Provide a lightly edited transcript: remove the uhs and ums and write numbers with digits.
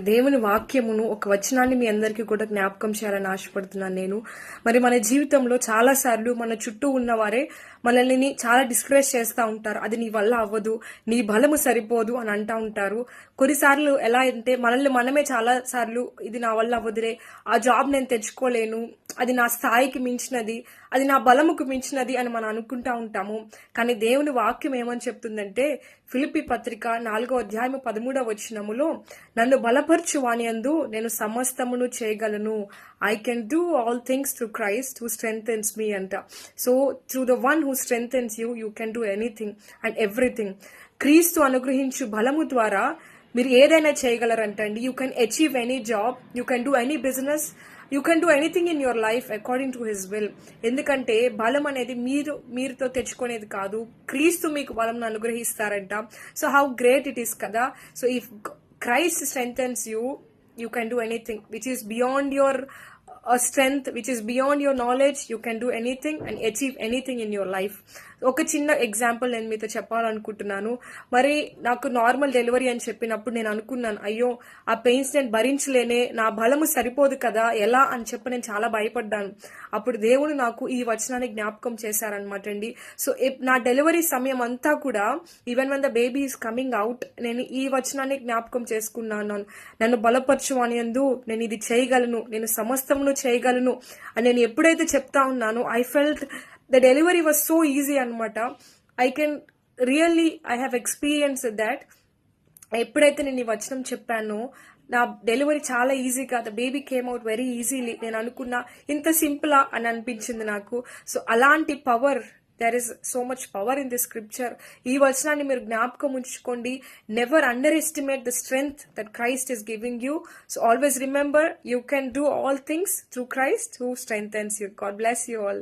దేవుని వాక్యమును ఒక వచనాన్ని మీ అందరికీ కూడా జ్ఞాపకం చేయాలని ఆశపడుతున్నాను నేను. మరి మన జీవితంలో చాలా సార్లు మన చుట్టూ ఉన్నవారే మనల్ని చాలా డిస్కరేజ్ చేస్తూ ఉంటారు. అది నీ వల్ల అవ్వదు, నీ బలము సరిపోదు అని అంటూ ఉంటారు. కొన్నిసార్లు ఎలా అంటే మనల్ని మనమే చాలా సార్లు ఇది నా వల్ల అవ్వదులే, ఆ జాబ్ నేను తెచ్చుకోలేను, అది నా స్థాయికి మించినది, అది నా బలముకు మించినది అని మనం అనుకుంటా ఉంటాము. కానీ దేవుని వాక్యం ఏమని చెప్తుందంటే, ఫిలిప్పీ పత్రిక 4:13 నన్ను బలపరచు వానియందు నేను సమస్తమును చేయగలను. I can do all things through Christ who strengthens me అంట. So through the one who strengthens you, you can do anything and everything. క్రీస్తు అనుగ్రహించు బలము ద్వారా మీరు ఏదైనా చేయగలరంటండి. You can achieve any job, you can do any business, you can do anything in your life according to his will. ఎందుకంటే బలం అనేది మీరుతో తెచ్చుకునేది కాదు, క్రీస్తు మీకు బలం అనుగ్రహిస్తారంట. So how great it is కదా. So if Christ strengthens you, you can do anything which is beyond your strength, which is beyond your knowledge. You can do anything and achieve anything in your life. ఒక చిన్న example నేను మీతో చెప్పాలనుకుంటున్నాను. మరి నాకు normal delivery అని చెప్పినప్పుడు నేను అనుకున్నాను, అయ్యో ఆ పెయిన్స్ నేను భరించలేనే, నా బలము సరిపోదు కదా, ఎలా అని చెప్పి నేను చాలా భయపడ్డాను. అప్పుడు దేవుడు నాకు ఈ వచనాన్ని జ్ఞాపకం చేశారనమాట అండి. సో నా డెలివరీ సమయం అంతా కూడా, even one the baby is coming out, నేను ఈ వచనాన్ని జ్ఞాపకం చేసుకున్నాను. నన్ను బలపరచు అనియందు నేను ఇది చేయగలను, నేను సమస్తమును చేయగలను అని నేను ఎప్పుడైతే చెప్తా ఉన్నానో, I felt the delivery was so easy అనమాట. I have experienced that. ఎప్పుడైతే నేను ఈ వచనం చెప్పానో నా డెలివరీ చాలా ఈజీగా, the baby came out very easily. నేను అనుకున్నా ఇంత సింపులా అని అనిపించింది నాకు. సో అలాంటి power, there is so much power in this scripture. ఈ వచనాన్ని మీరు జ్ఞాపకం ఉంచుకోండి. Never under estimate the strength that Christ is giving you. So always remember, you can do all things through Christ who strengthens you. God bless you all.